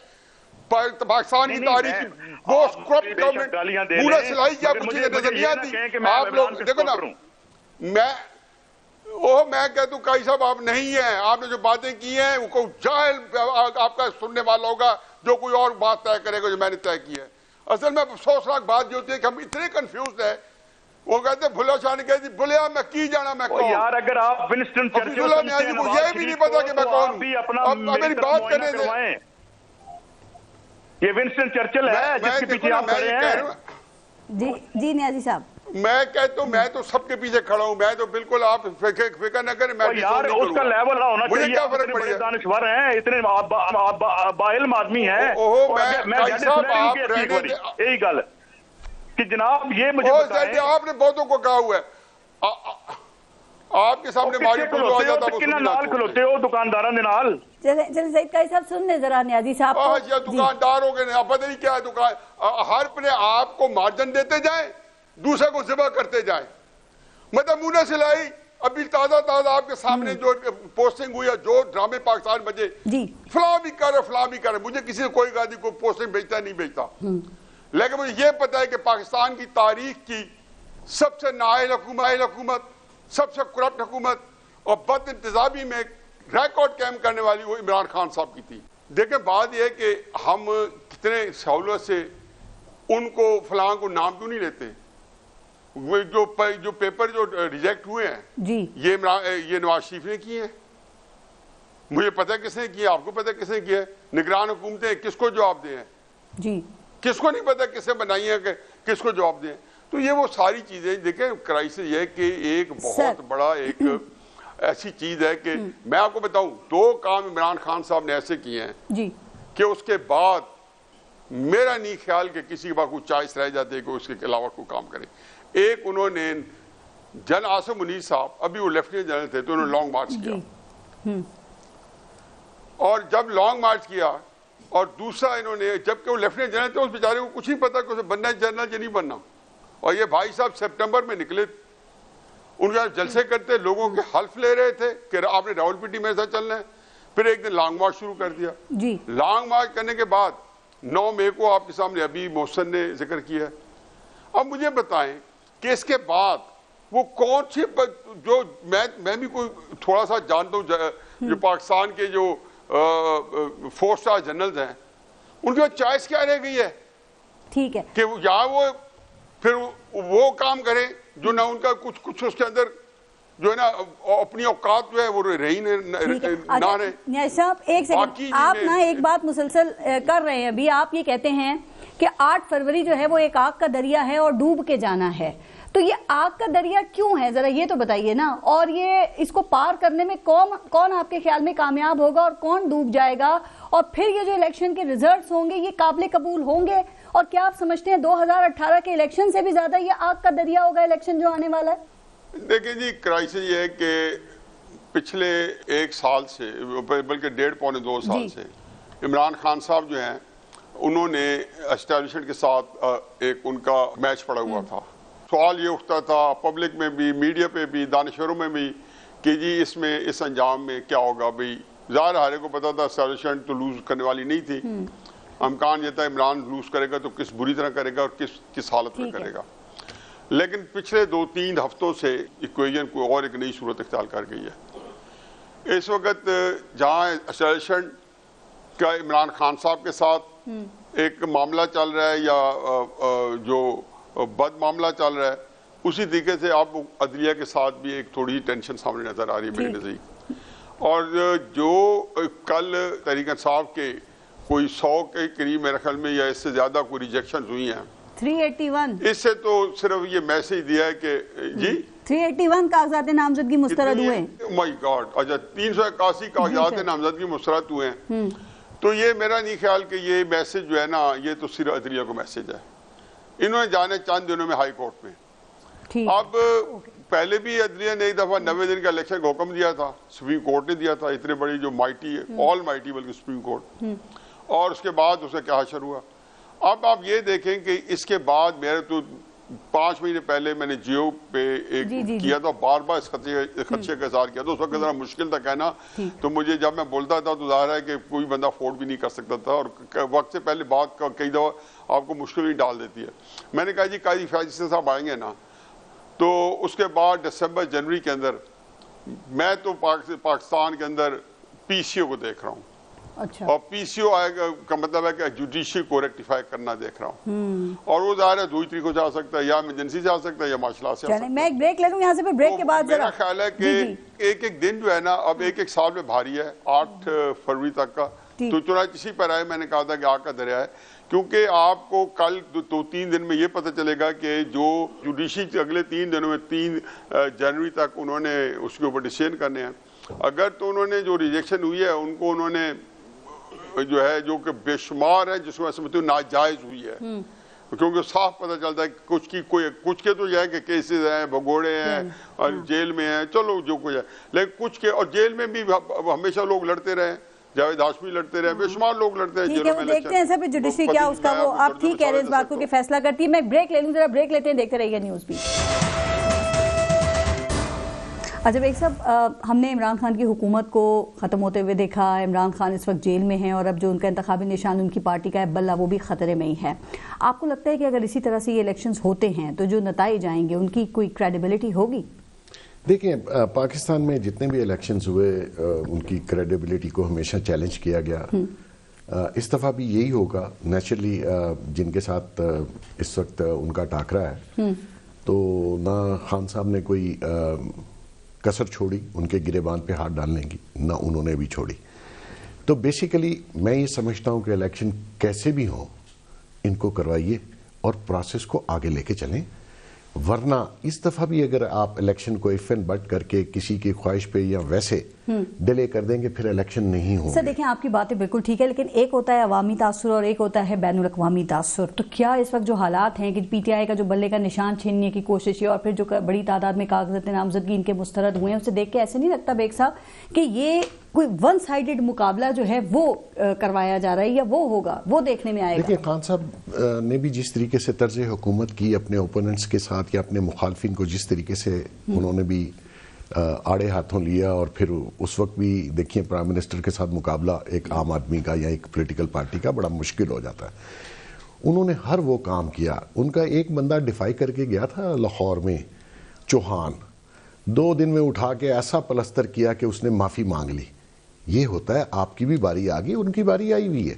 پاکستان کی تاریخ بہت کرپٹ گورنمنٹ پورا سلائی کیا کچھ نظریات دی. آپ لوگ دیکھو نا، میں کہتا ہوں قائد صاحب آپ نہیں ہیں، آپ نے جو باتیں کی ہیں وہ جاہل آپ کا سننے والا ہوگا جو کوئی اور بات طے کرے گا جو میں نے طے کی ہے. اصل میں افسوسناک بات جو ہوتی ہے کہ ہم اتنے کنفیوزڈ ہیں. وہ کہتے ہیں بھلا شاہ نے کہتی بھلیا میں کی جانا میں کون یار. اگر آپ ونسٹن چرچل کو یہ بھی نہیں پتا کہ میں کون ہوں. اب میری بات کرنے سے یہ ونسٹن چرچل ہے جس کے پیچھے آپ کھڑے ہیں. جی نیازی صاحب میں کہتا ہوں میں تو سب کے پیچھے کھڑا ہوں, میں تو بالکل آپ فکر نہ کریں, میں یار اس کا لیول نہ ہونا مجھے چاہیے. کیا فرق پڑے گا, دانشور ہیں, اتنے باعلم آدمی ہیں, یہی گل کہ جناب یہ مجھے بتائیں. آپ نے بہتوں کو کہا ہوا ہے, آپ کے سامنے ماری پلو آ جاتا کنا نال کھلوتے ہو دکانداراں دے نال. چلیں سعید قاضی صاحب سن لیں ذرا نیازی صاحب کو. دکاندار ہو گئے, پتہ نہیں کیا ہے دکان, ہر اپنے آپ کو مارجن دیتے جائیں, دوسرے کو ذبح کرتے جائیں. مطلب منہ سلائی ابھی تازہ آپ کے سامنے جو پوسٹنگ ہوئی ہے, جو ڈرامے پاکستان بجے, فلاں بھی کرے, مجھے کسی کوئی گاڑی کو پوسٹنگ بھیجتا نہیں بھیجتا, لیکن مجھے یہ پتا ہے کہ پاکستان کی تاریخ کی سب سے نااہل حکومت, سب سے کرپٹ حکومت اور بد انتظامی میں ریکارڈ قائم کرنے والی وہ عمران خان صاحب کی تھی. دیکھیں بات یہ ہے کہ ہم کتنے سہولت سے ان کو فلاں کو نام کیوں نہیں لیتے. جو پیپر جو ریجیکٹ ہوئے ہیں یہ نواز شریف نے کیے ہیں, مجھے پتہ کس نے کیا, آپ کو پتہ کس نے کیا ہے. نگران حکومتیں کس کو جواب دیں ہیں, کس کو نہیں پتہ کس نے بنائی ہے کہ کس کو جواب دیں. تو یہ وہ ساری چیزیں دیکھیں, کرائسس یہ ہے کہ ایک بہت بڑا ایک ایسی چیز ہے کہ میں آپ کو بتاؤں 2 کام عمران خان صاحب نے ایسے کیے ہیں کہ اس کے بعد میرا نہیں خیال کہ کسی کے پاس کوئی چوائس رہ جاتی ہے کہ اس کے علاوہ کوئی کام کرے. ایک انہوں نے جن عاصم منیر صاحب, ابھی وہ لیفٹیننٹ جنرل تھے, تو انہوں نے لانگ مارچ کیا, اور جب لانگ مارچ کیا, اور دوسرا انہوں نے جبکہ وہ لیفٹیننٹ جنرل تھے, اس بیچارے کو کچھ نہیں پتا کہ اسے بننا ہے جنرل یا نہیں بننا, اور یہ بھائی صاحب سپٹمبر میں نکلے, ان کے جلسے کرتے, لوگوں کے حلف لے رہے تھے کہ آپ نے راولپنڈی میرے ساتھ چلنا ہے. پھر ایک دن لانگ مارچ شروع کر دیا. لانگ مارچ کرنے کے بعد 9 مئی کو آپ کے سامنے ابھی محسن نے ذکر کیا. اب مجھے بتائیں کہ اس کے بعد وہ کون سی, جو میں بھی کوئی تھوڑا سا جانتا ہوں, جو پاکستان کے جو 4 اسٹار جنرلز ہیں, ان کی چوائس کیا رہ گئی ہے, ٹھیک ہے کہ یا وہ پھر وہ کام کریں جو نہ ان کا کچھ اس کے اندر جو ہے نا اپنی اوقات جو ہے وہ رہی نہ رہے. نیاز صاحب ایک سیکنڈ, آپ نا ایک بات مسلسل کر رہے ہیں ابھی. آپ یہ کہتے ہیں کہ 8 فروری جو ہے وہ ایک آگ کا دریا ہے اور ڈوب کے جانا ہے, تو یہ آگ کا دریا کیوں ہے, ذرا یہ تو بتائیے نا. اور یہ اس کو پار کرنے میں کون آپ کے خیال میں کامیاب ہوگا اور کون ڈوب جائے گا, اور پھر یہ جو الیکشن کے ریزلٹس ہوں گے یہ قابل قبول ہوں گے, اور کیا آپ سمجھتے ہیں 2018 کے الیکشن سے بھی زیادہ یہ آگ کا دریا ہوگا الیکشن جو آنے والا ہے؟ دیکھیں جی, کرائسس یہ ہے کہ پچھلے 1 سال سے بلکہ 1.5 پونے 2 سال سے عمران خان صاحب جو ہیں انہوں نے اسٹیبلشمنٹ کے ساتھ ایک ان کا میچ پڑا ہوا تھا. سوال یہ اٹھتا تھا پبلک میں بھی, میڈیا پہ بھی, دانشوروں میں بھی کہ جی اس میں اس انجام میں کیا ہوگا. بھئی ظاہر ہارے کو پتا تھا اسٹیبلشمنٹ تو لوز کرنے والی نہیں تھی, امکان یہ تھا عمران لوز کرے گا تو کس بری طرح کرے گا اور کس حالت میں کرے گا. لیکن پچھلے 2-3 ہفتوں سے ایکویژن کو اور ایک نئی صورت اختیار کر گئی ہے. اس وقت جہاں اسٹیبلشمنٹ کا عمران خان صاحب کے ساتھ ایک معاملہ چل رہا ہے یا جو بد معاملہ چل رہا ہے, اسی طریقے سے آپ عدلیہ کے ساتھ بھی ایک تھوڑی ٹینشن سامنے نظر آ رہی ہے میرے نزدیک. اور جو کل تحریک انصاف کے کوئی 100 کے قریب میرے خیال میں یا اس سے زیادہ کوئی ریجیکشن ہوئی ہیں, 381, اس سے تو صرف یہ میسج دیا ہے کہ جی 381 کاغذات نامزدگی مسترد ہوئے ہیں. مائی گاڈ, اچھا 381 کاغذات نامزدگی مسترد ہوئے ہیں. تو یہ میرا نہیں خیال کہ یہ میسج جو ہے نا یہ تو صرف عدلیہ کو میسج ہے. انہوں نے جانے چند دنوں میں ہائی کورٹ میں. اب پہلے بھی عدلیہ نے ایک دفعہ 90 دن کا الیکشن کا حکم دیا تھا, سپریم کورٹ نے دیا تھا, اتنے بڑی جو مائٹی ہے, آل مائٹی بلکہ سپریم کورٹ, اور اس کے بعد اسے کیا حشر ہوا. اب آپ یہ دیکھیں کہ اس کے بعد میرے تو 5 مہینے پہلے میں نے جیو پہ ایک کیا تھا, بار بار اس خدشے کا اظہار کیا تھا. اس وقت ذرا مشکل تھا کہنا, تو مجھے جب میں بولتا تھا تو ظاہر ہے کہ کوئی بندہ افورڈ بھی نہیں کر سکتا تھا, اور وقت سے پہلے بات کئی دفعہ آپ کو مشکل ہی ڈال دیتی ہے. میں نے کہا جی قاضی فیاض حسین صاحب آئیں گے نا, تو اس کے بعد دسمبر جنوری کے اندر میں تو پاکستان کے اندر پی سی او کو دیکھ رہا ہوں. اور پی سی او آئے کا مطلب ہے کہ جوڈیشری کو ریکٹیفائی کرنا دیکھ رہا ہوں, اور وہ ظاہر ہے 2 طریقوں سے آ سکتا ہے, یا ایمرجنسی سے آ سکتا ہے یا مارشل آرٹ سے آ سکتا ہے. میں ایک بریک لے لوں یہاں سے, پھر بریک کے بعد میرا خیال ہے کہ ایک دن جو ہے نا اب ایک سال میں بھاری ہے, 8 فروری تک کا. تو چنانچہ اسی پر آئے میں نے کہا تھا کہ آگ کا دریا ہے, کیونکہ آپ کو کل 2-3 دن میں یہ پتہ چلے گا کہ جو جوڈیشی اگلے 3 دنوں میں 3 جنوری تک انہوں نے اس کے اوپر ڈیسیژن کرنے ہیں. اگر تو انہوں نے جو ریجیکشن ہوئی ہے ان کو انہوں نے جو ہے جو کہ بے شمار ہے جس کو سمجھتے ہو ناجائز ہوئی ہے, کیونکہ صاف پتہ چلتا ہے کچھ کے تو یہ ہے کہ کیسز ہیں, بھگوڑے ہیں اور جیل میں ہیں, چلو جو کچھ ہے, لیکن کچھ کے اور جیل میں بھی ہمیشہ لوگ لڑتے رہے, جاوید ہاشمی لڑتے رہے, بے شمار لوگ لڑتے ہیں. ٹھیک ہے, وہ دیکھتے ہیں سب جوڈیشری کیا اس کا وہ آپ ٹھیک کہہ رہے ہیں اس بات کو کہ فیصلہ کرتی ہے. میں بریک لے لوں, ذرا بریک لیتے ہیں, دیکھتے رہیے نیوز بھی. اچھا بیگ صاحب, ہم نے عمران خان کی حکومت کو ختم ہوتے ہوئے دیکھا. عمران خان اس وقت جیل میں ہیں اور اب جو ان کا انتخابی نشان ان کی پارٹی کا ہے بلّہ وہ بھی خطرے میں ہی ہے. آپ کو لگتا ہے کہ اگر اسی طرح سے یہ الیکشنز ہوتے ہیں تو جو نتائج آئیں گے ان کی کوئی کریڈیبلٹی ہوگی؟ دیکھیں, پاکستان میں جتنے بھی الیکشنز ہوئے ان کی کریڈیبلٹی کو ہمیشہ چیلنج کیا گیا. اس دفعہ بھی یہی ہوگا. نیچرلی جن کے ساتھ اس وقت ان کا ٹاکرا ہے تو نہ خان صاحب نے کوئی کسر چھوڑی ان کے گریبان پہ ہاتھ ڈالنے کی, نہ انہوں نے بھی چھوڑی. تو بیسیکلی میں یہ سمجھتا ہوں کہ الیکشن کیسے بھی ہوں ان کو کروائیے اور پروسیس کو آگے لے کے چلیں, ورنہ اس دفعہ بھی اگر آپ الیکشن کو ایف اینڈ بٹ کر کے کسی کی خواہش پہ یا ویسے ڈیلے کر دیں گے پھر الیکشن نہیں ہوں. سر دیکھیں, آپ کی باتیں بالکل ٹھیک ہے, لیکن ایک ہوتا ہے عوامی تاثر اور ایک ہوتا ہے بین الاقوامی تاثر. تو کیا اس وقت جو حالات ہیں کہ پی ٹی آئی کا جو بلے کا نشان چھیننے کی کوشش ہے اور پھر جو بڑی تعداد میں کاغذات نامزدگی ان کے مسترد ہوئے ہیں, اسے دیکھ کے ایسے نہیں لگتا بیگ صاحب کہ یہ کوئی ون سائیڈڈ مقابلہ جو ہے وہ کروایا جا رہا ہے یا وہ ہوگا, وہ دیکھنے میں آئے گا؟ دیکھیں, خان صاحب نے بھی جس طریقے سے طرز حکومت کی اپنے اوپوننٹس کے ساتھ یا اپنے مخالفین کو جس طریقے سے انہوں نے بھی آڑے ہاتھوں لیا, اور پھر اس وقت بھی دیکھیں پرائم منسٹر کے ساتھ مقابلہ ایک عام آدمی کا یا ایک پولیٹیکل پارٹی کا بڑا مشکل ہو جاتا ہے. انہوں نے ہر وہ کام کیا. ان کا ایک بندہ ڈیفائی کر کے گیا تھا لاہور میں, چوہان, 2 دن میں اٹھا کے ایسا پلستر کیا کہ اس نے معافی مانگ لی. یہ ہوتا ہے, آپ کی بھی باری آ گئی, ان کی باری آئی ہوئی ہے.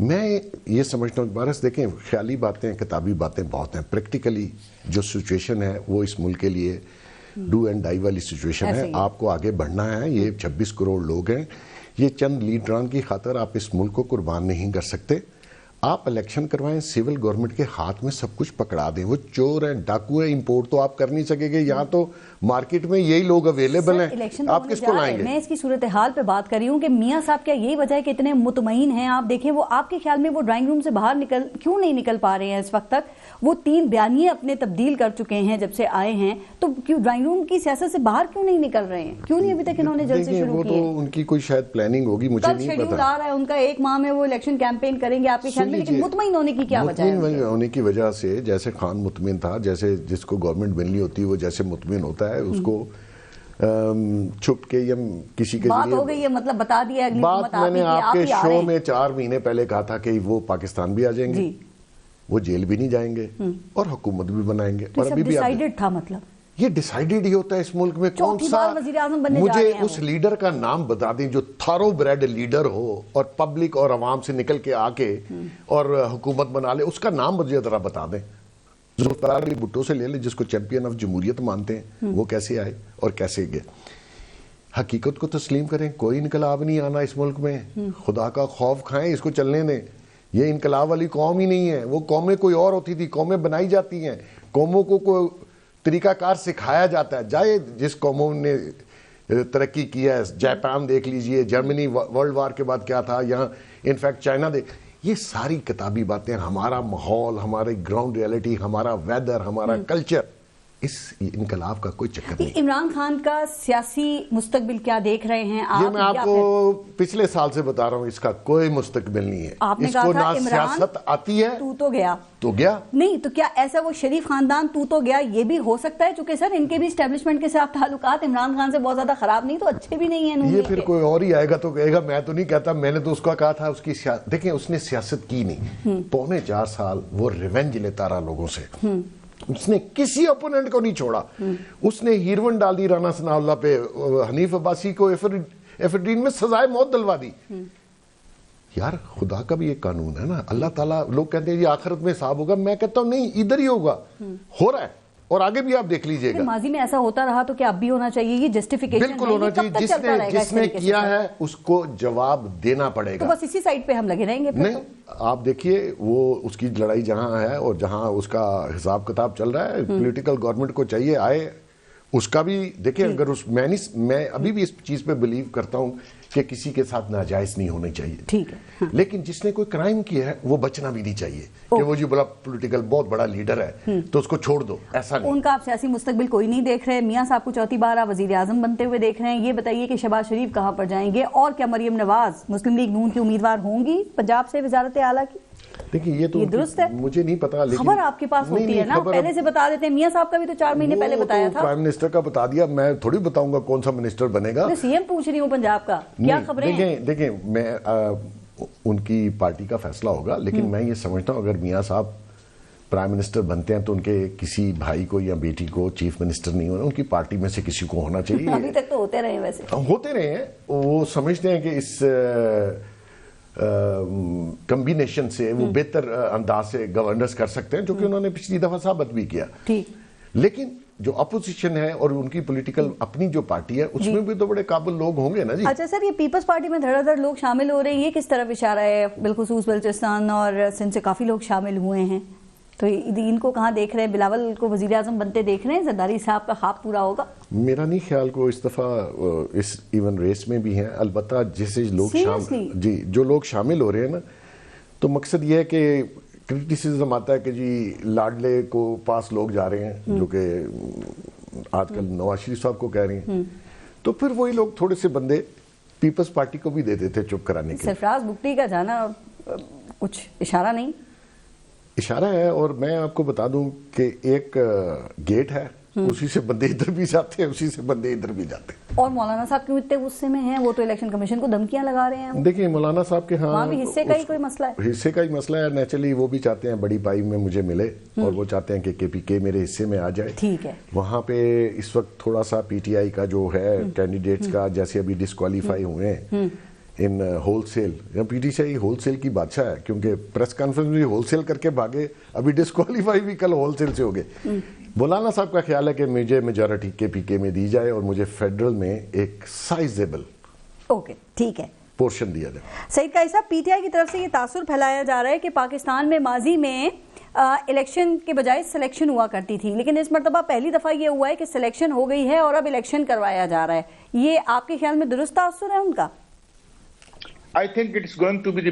میں یہ سمجھتا ہوں بارس دیکھیں, خیالی باتیں کتابی باتیں بہت ہیں, پریکٹیکلی جو سچویشن ہے وہ اس ملک کے لیے ڈو اینڈ ڈائی والی سچویشن ہے. آپ کو آگے بڑھنا ہے. یہ 26 کروڑ لوگ ہیں, یہ چند لیڈران کی خاطر آپ اس ملک کو قربان نہیں کر سکتے. آپ الیکشن کروائیں, سول گورنمنٹ کے ہاتھ میں سب کچھ پکڑا دیں. وہ چور ہیں, ڈاکو ہیں, امپورٹ تو آپ کر نہیں سکیں گے. یہاں تو مارکیٹ میں یہی لوگ اویلیبل ہیں, آپ کس کو لائیں گے؟ میں اس کی صورتحال پہ بات کر رہی ہوں کہ میاں صاحب کیا یہی وجہ ہے کہ اتنے مطمئن ہیں؟ آپ دیکھیں وہ آپ کے خیال میں وہ ڈرائنگ روم سے باہر کیوں نہیں نکل پا رہے ہیں اس وقت تک؟ وہ 3 بیانیے اپنے تبدیل کر چکے ہیں جب سے آئے ہیں, تو کیوں ڈرائنگ روم کی سیاست سے باہر کیوں نہیں نکل رہے ہیں؟ کیوں نہیں ابھی تک انہوں نے جلسے شروع کیے؟ وہ تو ان کی کوئی شاید پلاننگ ہوگی, مجھے نہیں پتا. شیڈول آ رہا ہے ان کا, 1 ماہ میں وہ الیکشن کیمپین کریں گے آپ کے خیال میں, لیکن مطمئن ہونے کی کیا وجہ ہے؟ مطمئن ہونے کی وجہ سے جیسے خان مطمئن تھا, جیسے جس کو گورنمنٹ ملنی ہوتی ہے وہ جیسے مطمئن ہوتا ہے, اس کو چھپ کے یا کسی کے بات ہو گئی ہے, مطلب بتا دیا اگلی بات میں نے آپ کے شو میں 4 مہینے پہلے کہا تھا کہ وہ پاکستان بھی آ جائیں گے, وہ جیل بھی نہیں جائیں گے اور حکومت بھی بنائیں گے. اور ابھی بھی ڈیسائیڈڈ تھا, مطلب یہ ڈیسائیڈڈ ہی ہوتا ہے اس ملک میں. کون سا مجھے اس لیڈر کا نام بتا دیں جو تھارو بریڈ لیڈر ہو اور پبلک اور عوام سے نکل کے آ کے اور حکومت بنا لے, اس کا نام مجھے ذرا بتا دیں. ذوالفقار علی بھٹو سے لے لیں جس کو چیمپئن آف جمہوریت مانتے ہیں, وہ کیسے آئے اور کیسے گئے. حقیقت کو تسلیم کریں, کوئی انقلاب نہیں آنا اس ملک میں. خدا کا خوف کھائیں, اس کو چلنے دیں. یہ انقلاب والی قوم ہی نہیں ہے. وہ قومیں کوئی اور ہوتی تھی, قومیں بنائی جاتی ہیں, قوموں کو کوئی طریقہ کار سکھایا جاتا ہے. جائے جس قوموں نے ترقی کیا ہے, جاپان دیکھ لیجئے, جرمنی ورلڈ وار کے بعد کیا تھا, یہاں انفیکٹ چائنا دیکھ, یہ ساری کتابی باتیں, ہمارا ماحول, ہماری گراؤنڈ ریئلٹی, ہمارا ویدر, ہمارا کلچر, اس انقلاب کا کوئی چکر نہیں. عمران خان کا سیاسی مستقبل کیا دیکھ رہے ہیں آپ؟ یہ میں آپ کو پچھلے سال سے بتا رہا ہوں, اس کا کوئی مستقبل نہیں ہے. آپ نے اس کہا کو تھا نہ سیاست آتی ہے, تو گیا نہیں, تو کیا ایسا وہ شریف خاندان تو گیا یہ بھی ہو سکتا ہے؟ چونکہ سر ان کے بھی اسٹیبلشمنٹ کے ساتھ تعلقات عمران خان سے بہت زیادہ خراب نہیں تو اچھے بھی نہیں ہیں. یہ پھر کوئی اور ہی آئے گا تو کہے گا, میں تو نہیں کہتا, میں نے تو اس کا کہا تھا. اس کی دیکھیں, اس نے سیاست کی نہیں. 4.25 سال وہ ریونج لیتا رہا لوگوں سے. اس نے کسی اپوننٹ کو نہیں چھوڑا. اس نے ہیروین ڈال دی رانا ثناء اللہ پہ, حنیف عباسی کو ایفرڈین میں سزائے موت دلوا دی. یار خدا کا بھی ایک قانون ہے نا. اللہ تعالیٰ, لوگ کہتے ہیں یہ آخرت میں حساب ہوگا, میں کہتا ہوں نہیں, ادھر ہی ہوگا. ہو رہا ہے, اور آگے بھی آپ دیکھ لیجئے گا. ماضی میں ایسا ہوتا رہا تو کیا اب بھی ہونا چاہیے؟ یہ جسٹیفیکیشن بالکل ہونا چاہیے. جس نے کیا ہے اس کو جواب دینا پڑے گا. تو بس اسی سائٹ پہ ہم لگے رہیں گے. نہیں, آپ دیکھیے وہ اس کی لڑائی جہاں ہے اور جہاں اس کا حساب کتاب چل رہا ہے, پولیٹیکل گورنمنٹ کو چاہیے آئے اس کا بھی دیکھیں. اگر میں ابھی بھی اس چیز پہ بلیو کرتا ہوں کہ کسی کے ساتھ ناجائز نہیں ہونے چاہیے, ٹھیک ہے, لیکن جس نے کوئی کرائم کیا ہے وہ بچنا بھی نہیں چاہیے کہ وہ جی بڑا پولیٹیکل بہت بڑا لیڈر ہے تو اس کو چھوڑ دو, ایسا نہیں. ان کا آپ سیاسی مستقبل کوئی نہیں دیکھ رہے. میاں صاحب کو چوتھی بار آپ وزیر اعظم بنتے ہوئے دیکھ رہے ہیں. یہ بتائیے کہ شہباز شریف کہاں پر جائیں گے, اور کیا مریم نواز مسلم لیگ نون کی امیدوار ہوں گی پنجاب سے وزارت اعلیٰ کی؟ دیکھیں یہ تو درست ہے, مجھے نہیں پتا, لیکن خبر آپ کے پاس ہوتی ہے نا, پہلے سے بتا دیتے ہیں. میاں صاحب کا بھی تو 4 مہینے پہلے بتایا تھا. پرائم منسٹر کا بتا دیا, میں تھوڑی بتاؤں گا کون سا منسٹر بنے گا. میں سی ایم پوچھ رہی ہوں پنجاب کا, کیا خبریں ہیں؟ دیکھیں میں ان کی پارٹی کا فیصلہ ہوگا, لیکن میں یہ سمجھتا ہوں اگر میاں صاحب پرائم منسٹر بنتے ہیں تو ان کے کسی بھائی کو یا بیٹی کو چیف منسٹر نہیں ہونا, ان کی پارٹی میں سے کسی کو ہونا چاہیے. ابھی تک تو ہوتے رہے ہیں, ویسے ہوتے رہے ہیں. وہ سمجھتے ہیں کہ اس کمبینیشن سے وہ بہتر انداز سے گورننس کر سکتے ہیں, جو کہ انہوں نے پچھلی دفعہ ثابت بھی کیا. لیکن جو اپوزیشن ہے اور ان کی پولیٹیکل اپنی جو پارٹی ہے اس میں بھی تو بڑے قابل لوگ ہوں گے نا جی. اچھا سر, یہ پیپلز پارٹی میں دھڑا دھڑ لوگ شامل ہو رہے ہیں, یہ کس طرف اشارہ ہے؟ بالخصوص بلوچستان اور سندھ سے کافی لوگ شامل ہوئے ہیں, تو ان کو کہاں دیکھ رہے ہیں؟ بلاول کو وزیر اعظم بنتے دیکھ رہے ہیں؟ زرداری صاحب کا خواب پورا ہوگا؟ میرا نہیں خیال کو اس دفعہ اس ایون ریس میں بھی ہیں. البتہ جیسے لوگ جو لوگ شامل ہو رہے ہیں نا, تو مقصد یہ ہے کہ کرٹیسزم آتا ہے کہ جی لاڈلے کو پاس لوگ جا رہے ہیں, جو کہ آج کل نواز شریف صاحب کو کہہ رہے ہیں, تو پھر وہی لوگ تھوڑے سے بندے پیپلز پارٹی کو بھی دے دیتے چپ کرانے کے. سرفراز بگٹی کا جانا کچھ اشارہ نہیں؟ اشارہ ہے, اور میں آپ کو بتا دوں کہ ایک گیٹ ہے, اسی سے بندے ادھر بھی جاتے ہیں, اسی سے بندے ادھر بھی جاتے ہیں. اور مولانا صاحب کیوں اتنے غصے میں ہیں؟ وہ تو الیکشن کمیشن کو دھمکیاں لگا رہے ہیں. دیکھیں مولانا صاحب کے ہاں بھی حصے کا ہی کوئی مسئلہ ہے, حصے کا ہی مسئلہ ہے. نیچرلی وہ بھی چاہتے ہیں بڑی پائی میں مجھے ملے, اور وہ چاہتے ہیں کہ کے پی کے میرے حصے میں آ جائے. ٹھیک ہے, وہاں پہ اس وقت تھوڑا سا پی ٹی آئی کا جو ہے کینڈیڈیٹس کا, جیسے ابھی ڈسکوالیفائی ہوئے ہیں ان wholesale, P T C I wholesale کی بادشاہ ہے, کیونکہ پریس کانفرنس میں ہول سیل کر کے بھاگے, ابھی ڈسکوالیفائی بھی کل ہول سیل سے ہو گئے. مولانا صاحب کا خیال ہے کہ مجھے میجورٹی کے پی کے میں دی جائے اور مجھے فیڈرل میں ایک سائزیبل ٹھیک ہے پورشن دیا جائے. سعید قائد صاحب, پی ٹی آئی کی طرف سے یہ تاثر پھیلایا جا رہا ہے کہ پاکستان میں ماضی میں الیکشن کے بجائے سلیکشن ہوا کرتی تھی, لیکن اس مرتبہ پہلی دفعہ یہ ہوا ہے کہ سلیکشن ہو گئی ہے اور اب الیکشن کروایا جا رہا ہے. یہ آپ کے خیال میں درست تاثر ہے ان کا؟ I think it's going to be the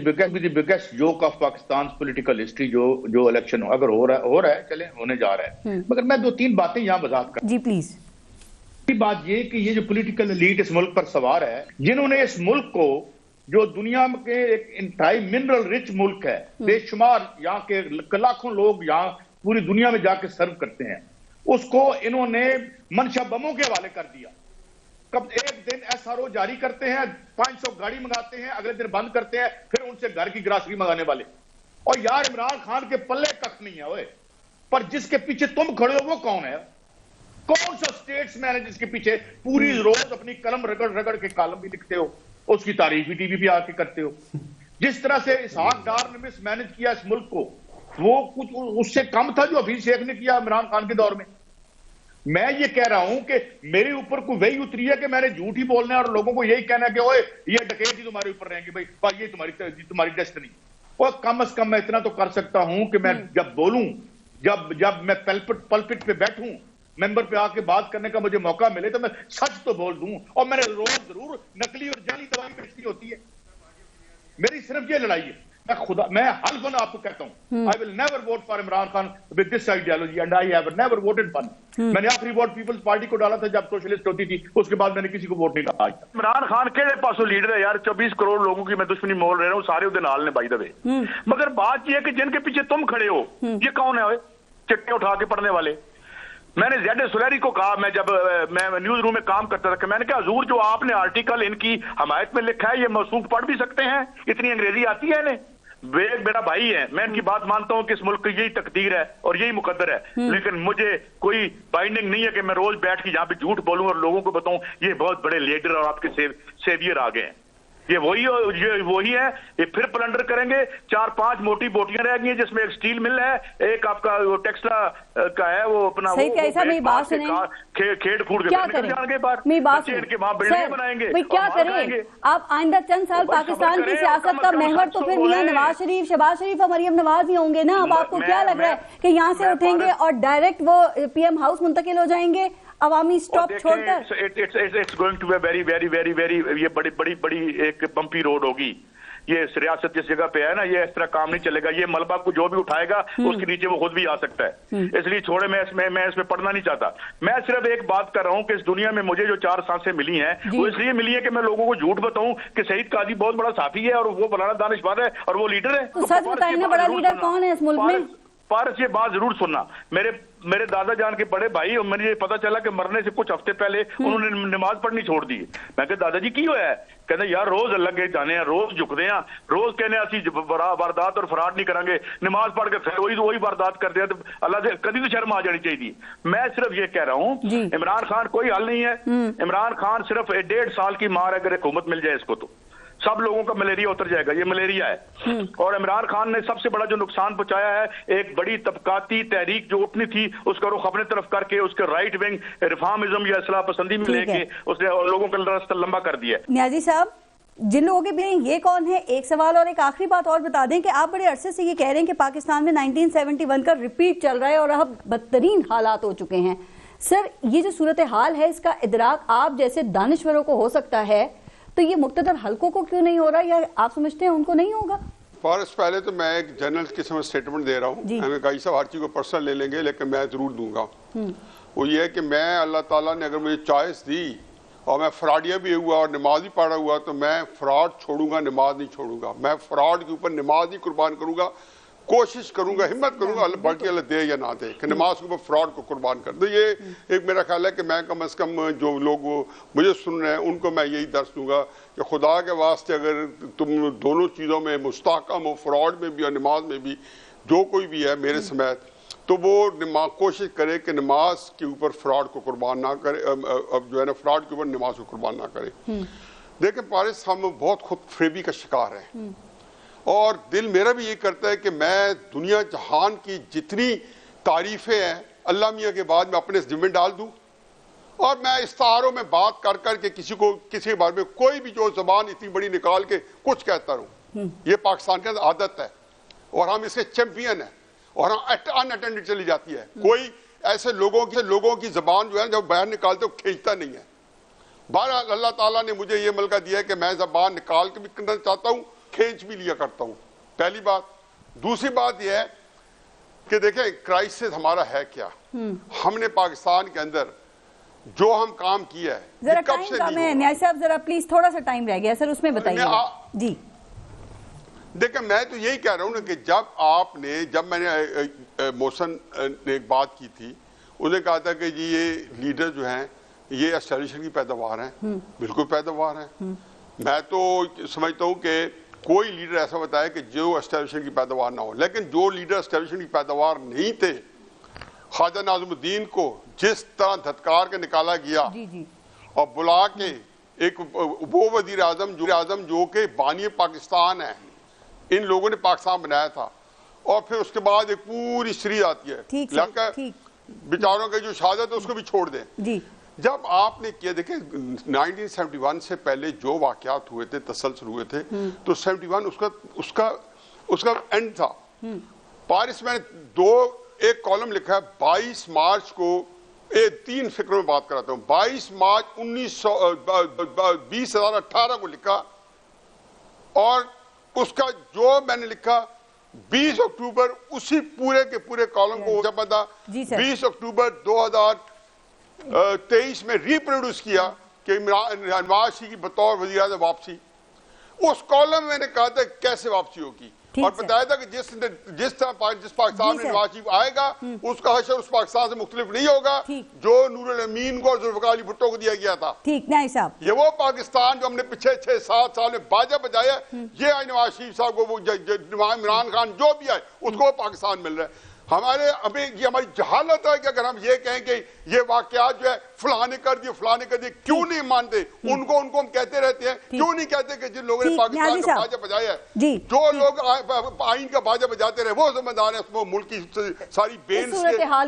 biggest joke of Pakistan's political history جو الیکشن اگر ہو رہا ہے چلیں ہونے جا رہا ہے. مگر میں 2-3 باتیں یہاں وضاحت کرتا ہوں. جی پلیز. بات یہ کہ یہ جو پولیٹیکل ایلیٹ اس ملک پر سوار ہے, جنہوں نے اس ملک کو, جو دنیا کے ایک انتہائی منرل رچ ملک ہے, بے شمار یہاں کے لاکھوں لوگ یہاں پوری دنیا میں جا کے سرو کرتے ہیں, اس کو انہوں نے منشا بموں کے حوالے کر دیا. ایک دن ایس آر او جاری کرتے ہیں, 500 گاڑی منگاتے ہیں, اگلے دن بند کرتے ہیں, پھر ان سے گھر کی گراسری منگانے والے. اور یار عمران خان کے پلے کخ نہیں ہے اوئے, پر جس کے پیچھے تم کھڑے ہو وہ کون ہے؟ کون سا اسٹیٹس مین ہے جس کے پیچھے پوری روز اپنی قلم رگڑ رگڑ کے کالم بھی لکھتے ہو, اس کی تعریف بھی ٹی وی پہ آ کے کرتے ہو؟ جس طرح سے اسحاق ڈار نے مس مینج کیا اس ملک کو, وہ کچھ اس سے کم تھا جو حفیظ شیخ نے کیا عمران خان کے دور میں. میں یہ کہہ رہا ہوں کہ میرے اوپر کوئی وہی اتری ہے کہ میں نے جھوٹ ہی بولنا ہے اور لوگوں کو یہی کہنا ہے کہ اوئے یہ ڈکیت ہی تمہارے اوپر رہیں گے بھائی, یہ تمہاری ڈیسٹنی. اور کم از کم میں اتنا تو کر سکتا ہوں کہ میں جب بولوں, جب میں پلپٹ پہ بیٹھوں, ممبر پہ آ کے بات کرنے کا مجھے موقع ملے تو میں سچ تو بول دوں. اور میں نے روز ضرور نقلی اور جعلی دوائی بیچنی ہوتی ہے. میری صرف یہ لڑائی ہے. میں حلفاً آپ کو کہتا ہوں, I will never vote for Imran Khan with this ideology and I have never voted for. میں نے آخری ووٹ پیپلز پارٹی کو ڈالا تھا جب سوشلسٹ ہوتی تھی, اس کے بعد میں نے کسی کو ووٹ نہیں ڈالا. عمران خان کے پاسوں لیڈر ہے یار, 24 کروڑ لوگوں کی میں دشمنی مول رہا ہوں, سارے ادھر نال نے بائی دے. مگر بات یہ ہے کہ جن کے پیچھے تم کھڑے ہو یہ کون ہے چٹے اٹھا کے پڑھنے والے؟ میں نے زید سلیری کو کہا, میں جب میں نیوز روم میں کام کرتا تھا, کہ میں نے کہا حضور جو آپ نے آرٹیکل ان کی حمایت میں لکھا ہے یہ موثوق پڑھ بھی سکتے ہیں, اتنی انگریزی آتی ہے انہیں؟ ایک میرا بھائی ہے, میں ان کی بات مانتا ہوں کہ اس ملک کی یہی تقدیر ہے اور یہی مقدر ہے, لیکن مجھے کوئی بائنڈنگ نہیں ہے کہ میں روز بیٹھ کے یہاں پہ جھوٹ بولوں اور لوگوں کو بتاؤں یہ بہت بڑے لیڈر اور آپ کے سیویئر آ گئے ہیں. یہ وہی ہے, یہ پھر پلنڈر کریں گے. 4-5 موٹی بوٹیاں رہ گئی ہیں جس میں ایک سٹیل مل ہے, ایک آپ کا ٹیکسلا کا ہے, وہ اپنا کھیڑ کھوڑ کے نکل جائیں گے باہر, بچے ان کے وہاں بلڈنگیں بنائیں گے. کیا کریں آپ؟ آئندہ چند سال پاکستان کی سیاست کا محور تو پھر میاں نواز شریف, شہباز شریف اور مریم نواز ہی ہوں گے نا. اب آپ کو کیا لگ رہا ہے کہ یہاں سے اٹھیں گے اور ڈائریکٹ وہ پی ایم ہاؤس منتقل ہو جائیں گے عوامی سٹاپ چھوڑ کر؟ It's going to be a very یہ بڑی ایک بمپی روڈ ہوگی. یہ ریاست جس جگہ پہ ہے نا, یہ اس طرح کام نہیں چلے گا. یہ ملبہ کو جو بھی اٹھائے گا اس کے نیچے وہ خود بھی آ سکتا ہے. اس لیے چھوڑے, میں اس میں پڑھنا نہیں چاہتا. میں صرف ایک بات کر رہا ہوں کہ اس دنیا میں مجھے جو 4 سانسیں ملی ہیں وہ اس لیے ملی ہے کہ میں لوگوں کو جھوٹ بتاؤں کہ سعید قاضی بہت بڑا صحافی ہے اور وہ مولانا دانشور ہے اور وہ لیڈر ہے. تو سچ بتائیں نا, بڑا لیڈر کون ہے اس ملک میں؟ پارس, یہ بات ضرور سننا. میرے دادا جان کے بڑے بھائی, اور مجھے یہ پتا چلا کہ مرنے سے کچھ ہفتے پہلے انہوں نے نماز پڑھنی چھوڑ دی. میں کہ دادا جی کی ہوا ہے؟ کہتے یار روز اللہ کے جانے ہیں, روز جھکتے ہیں, روز کہنے اسی واردات اور فراڈ نہیں کریں گے, نماز پڑھ کے پھر وہی واردات کرتے ہیں. تو اللہ سے کبھی تو شرم آ جانی چاہیے. میں صرف یہ کہہ رہا ہوں عمران خان کوئی حل نہیں ہے. عمران خان صرف 1.5 سال کی مار ہے, اگر حکومت مل جائے اس کو تو سب لوگوں کا ملیریا اتر جائے گا. یہ ملیریا ہے. اور عمران خان نے سب سے بڑا جو نقصان پہنچایا ہے, ایک بڑی طبقاتی تحریک جو اٹھنی تھی اس کا رخ اپنے طرف کر کے اس کے رائٹ ونگ ریفارمزم یا اصلاح پسندی میں لے کے اس نے لوگوں کا راستہ لمبا کر دیا. نیازی صاحب, جن لوگوں کے بھی یہ کون ہے؟ ایک سوال اور ایک آخری بات اور بتا دیں کہ آپ بڑے عرصے سے یہ کہہ رہے ہیں کہ پاکستان میں 1971 کا ریپیٹ چل رہا ہے اور اب بدترین حالات ہو چکے ہیں. سر, یہ جو صورتحال ہے اس کا ادراک آپ جیسے دانشوروں کو ہو سکتا ہے, تو یہ مقتدر حلقوں کو کیوں نہیں ہو رہا, یا آپ سمجھتے ہیں ان کو نہیں ہوگا؟ فارس, پہلے تو میں ایک جنرل قسم سٹیٹمنٹ دے رہا ہوں. ہمیں کئی صاحب ہر چیز کو پرسنل لے لیں گے, لیکن میں ضرور دوں گا. وہ یہ ہے کہ میں, اللہ تعالیٰ نے اگر مجھے چوائس دی اور میں فراڈیا بھی ہوا اور نماز بھی پڑھا ہوا, تو میں فراڈ چھوڑوں گا, نماز نہیں چھوڑوں گا. میں فراڈ کے اوپر نماز نہیں قربان کروں گا. کوشش کروں گا, ہمت کروں گا, بلکہ اللہ دے یا نہ دے, کہ نماز کے اوپر فراڈ کو قربان کر دے. یہ ایک میرا خیال ہے کہ میں کم از کم جو لوگ مجھے سن رہے ہیں ان کو میں یہی درس دوں گا کہ خدا کے واسطے اگر تم دونوں چیزوں میں مستحکم ہو, فراڈ میں بھی اور نماز میں بھی, جو کوئی بھی ہے میرے سمیت, تو وہ کوشش کرے کہ نماز کے اوپر فراڈ کو قربان نہ کرے, جو ہے نا فراڈ کے اوپر نماز کو قربان نہ کرے. دیکھیں پارس, ہم بہت خود فریبی کا شکار ہیں, اور دل میرا بھی یہ کرتا ہے کہ میں دنیا جہان کی جتنی تعریفیں ہیں اللہ میاں کے بعد میں اپنے ذمہ ڈال دوں, اور میں استعاروں میں بات کر کر کے کسی کے بارے میں کوئی بھی جو زبان اتنی بڑی نکال کے کچھ کہتا رہوں. یہ پاکستان کے اندر عادت ہے اور ہم اس کے چیمپئن ہیں, اور ہم ان اٹینڈڈ چلی جاتی ہے. کوئی ایسے لوگوں کی زبان جو ہے جب بیان نکالتے وہ کھینچتا نہیں ہے. بہرحال اللہ تعالیٰ نے مجھے یہ ملکہ دیا ہے کہ میں زبان نکال کے بھی کرنا چاہتا ہوں, کھینچ بھی لیا کرتا ہوں. پہلی بات. دوسری بات یہ ہے کہ دیکھیں کرائسس ہمارا ہے کیا. ہم نے پاکستان کے اندر جو ہم کام کیا ہے, ذرا ٹائم کم ہے نیاز صاحب, ذرا پلیز تھوڑا سا ٹائم رہ گیا سر, اس میں بتائیے. جی دیکھیں میں تو یہی کہہ رہا ہوں نا کہ جب میں نے محسن نے ایک بات کی تھی, انہوں نے کہا تھا کہ جی یہ لیڈر جو ہیں یہ اسٹیبلشمنٹ کی پیداوار ہیں. بالکل پیداوار ہیں. میں تو سمجھتا ہوں کہ کوئی لیڈر ایسا بتایا کہ جو اسٹیبلشمنٹ کی پیداوار نہ ہو, لیکن جو لیڈر اسٹیبلشمنٹ کی پیداوار نہیں تھے, خواجہ ناظم الدین کو جس طرح دھتکار کے نکالا گیا اور بلا کے ایک وہ وزیر اعظم جو کہ بانی پاکستان ہے, ان لوگوں نے پاکستان بنایا تھا, اور پھر اس کے بعد ایک پوری سیریز آتی ہے, بیچاروں کی جو شہادت ہے اس کو بھی چھوڑ دیں. جب آپ نے کیا, دیکھیں 1971 سے پہلے جو واقعات ہوئے تھے, تسلسل ہوئے تھے, تو 71 اس کا اینڈ تھا. پارس میں نے ایک کالم لکھا ہے 22 مارچ کو, 3 فکروں میں بات کراتا ہوں. 22 مارچ 2018 کو لکھا, اور اس کا جو میں نے لکھا 20 اکتوبر اسی پورے کے پورے کالم کو جب میں 20 اکتوبر 2023 میں ریپروڈیوس کیا کہ نواز شریف کی بطور وزیر اعظم واپسی. اس کالم میں نے کہا تھا کیسے واپسی ہوگی, اور بتایا تھا کہ جس پاکستان میں نواز شریف آئے گا اس کا حشر اس پاکستان سے مختلف نہیں ہوگا جو نور الامین کو اور ذوالفقار علی بھٹو کو دیا گیا تھا. یہ وہ پاکستان جو ہم نے پچھلے 6-7 سال میں باجا بجایا, یہ آئی نواز شریف صاحب کو, عمران خان جو بھی آئے اس کو پاکستان مل رہا ہے. ہمیں یہ ہماری جہالت ہے کہ اگر ہم یہ کہیں کہ یہ واقعات جو ہے فلاں نے کر دیے کیوں نہیں مانتے ان کو ہم کہتے رہتے ہیں کیوں نہیں کہتے کہ جن لوگوں نے پاکستان کا باجا بجایا ہے جو لوگ آئین کا باجا بجاتے رہے وہ ذمہ دار ہیں اس ملک کی ساری بینس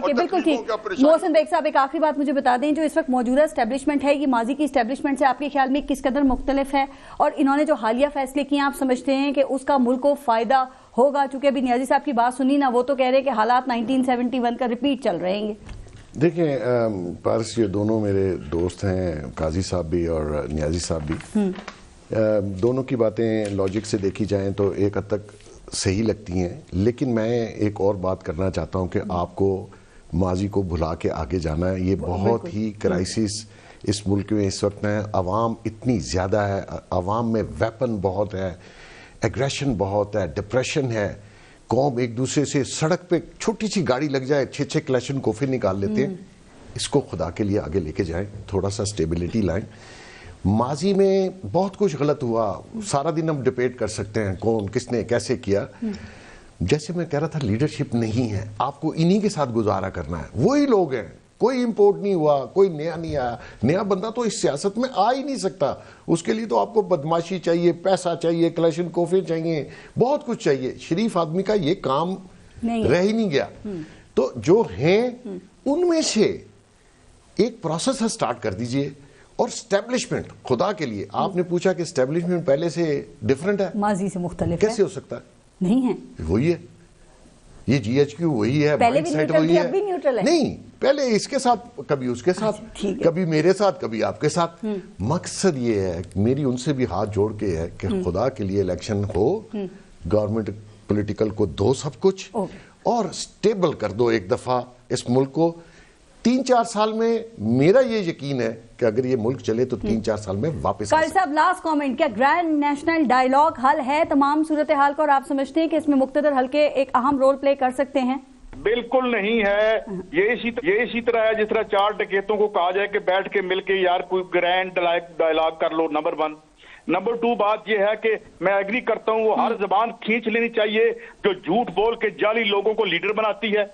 کے بالکل ٹھیک. محسن بیگ صاحب ایک آخری بات مجھے بتا دیں جو اس وقت موجودہ اسٹیبلشمنٹ ہے یہ ماضی کی اسٹیبلشمنٹ سے آپ کے خیال میں کس قدر مختلف ہے اور انہوں نے جو حالیہ فیصلے کیے آپ سمجھتے ہیں کہ اس کا ملک کو فائدہ ہوگا؟ چونکہ ابھی نیازی صاحب کی بات سنی نا وہ تو کہہ رہے کہ حالات 1971 کا ریپیٹ چل رہے ہیں. دیکھیں پارس یہ دونوں میرے دوست ہیں قاضی صاحب بھی اور نیازی صاحب بھی. دونوں کی باتیں لاجک سے دیکھی جائیں تو ایک حد تک صحیح لگتی ہیں لیکن میں ایک اور بات کرنا چاہتا ہوں کہ آپ کو ماضی کو بھلا کے آگے جانا ہے. یہ بہت ہی کرائسس اس ملک میں اس وقت ہے. عوام اتنی زیادہ ہے, عوام میں ویپن بہت ہے, ایگریشن بہت ہے, ڈپریشن ہے. قوم ایک دوسرے سے سڑک پہ چھوٹی سی گاڑی لگ جائے 6 کلیشن کوفے نکال لیتے ہیں. اس کو خدا کے لیے آگے لے کے جائیں, تھوڑا سا سٹیبلٹی لائیں. ماضی میں بہت کچھ غلط ہوا, سارا دن ہم ڈیبیٹ کر سکتے ہیں کون کس نے کیسے کیا. جیسے میں کہہ رہا تھا لیڈرشپ نہیں ہے, آپ کو انہی کے ساتھ گزارا کرنا ہے. وہی لوگ ہیں, کوئی امپورٹ نہیں ہوا, کوئی نیا نہیں آیا. نیا بندہ تو اس سیاست میں آ ہی نہیں سکتا. اس کے لیے تو آپ کو بدماشی چاہیے, پیسہ چاہیے, کلیشن کوفے چاہیے, بہت کچھ چاہیے. شریف آدمی کا یہ کام رہ ہی نہیں گیا. تو جو ہیں ان میں سے ایک پروسیس سٹارٹ کر دیجئے. اور اسٹیبلشمنٹ خدا کے لیے, آپ نے پوچھا کہ اسٹیبلشمنٹ پہلے سے ڈیفرنٹ ہے, ماضی سے مختلف کیسے ہو سکتا ہے؟ نہیں ہے, وہی ہے. یہ جی ایچ کیو وہی ہے, پہلے بھی نیوٹرل تھی اب بھی نیوٹرل ہے. نہیں, پہلے اس کے ساتھ, کبھی اس کے ساتھ, کبھی میرے ساتھ, کبھی آپ کے ساتھ. مقصد یہ ہے, میری ان سے بھی ہاتھ جوڑ کے ہے کہ خدا کے لیے الیکشن ہو, گورنمنٹ پولیٹیکل کو دو سب کچھ اور سٹیبل کر دو ایک دفعہ اس ملک کو. 3-4 سال میں میرا یہ یقین ہے کہ اگر یہ ملک چلے تو 3-4 سال میں واپس. قاری صاحب لاسٹ کامنٹ, کیا گرینڈ نیشنل ڈائیلاگ حل ہے تمام صورتحال کا اور آپ سمجھتے ہیں کہ اس میں مقتدر حلقے ایک اہم رول پلے کر سکتے ہیں؟ بالکل نہیں ہے. یہ اسی طرح ہے جس طرح 4 ڈکیتوں کو کہا جائے کہ بیٹھ کے مل کے یار کوئی گرینڈ ڈائیلاگ کر لو. نمبر 1. نمبر 2 بات یہ ہے کہ میں ایگری کرتا ہوں وہ ہر زبان کھینچ لینی چاہیے جو جھوٹ بول کے جعلی لوگوں کو لیڈر بناتی ہے.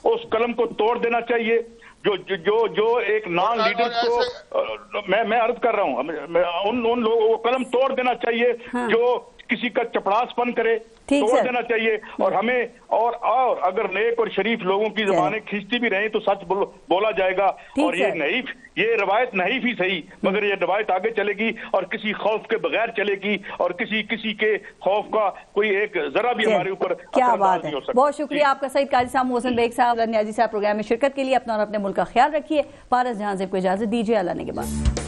اس قلم کو توڑ دینا چاہیے. جو ایک نان لیڈر کو میں عرض کر رہا ہوں, ان لوگوں کو قلم توڑ دینا چاہیے جو کسی کا چپڑاس پن کرے, توڑ دینا چاہیے. اور ہمیں اور اگر نیک اور شریف لوگوں کی زبانیں کھینچتی بھی رہیں تو سچ بولا جائے گا. اور یہ روایت نہیں بھی صحیح, مگر یہ روایت آگے چلے گی اور کسی خوف کے بغیر چلے گی اور کسی کے خوف کا کوئی ایک ذرا بھی ہمارے اوپر کیا بات ہے. بہت شکریہ آپ کا سعید قاضی صاحب, محسن بیگ صاحب, نیازی صاحب پروگرام میں شرکت کے لیے. اپنا اور اپنے ملک کا خیال رکھیے. پارس جہاں زیب کو اجازت دیجیے. اللہ نے کے بعد.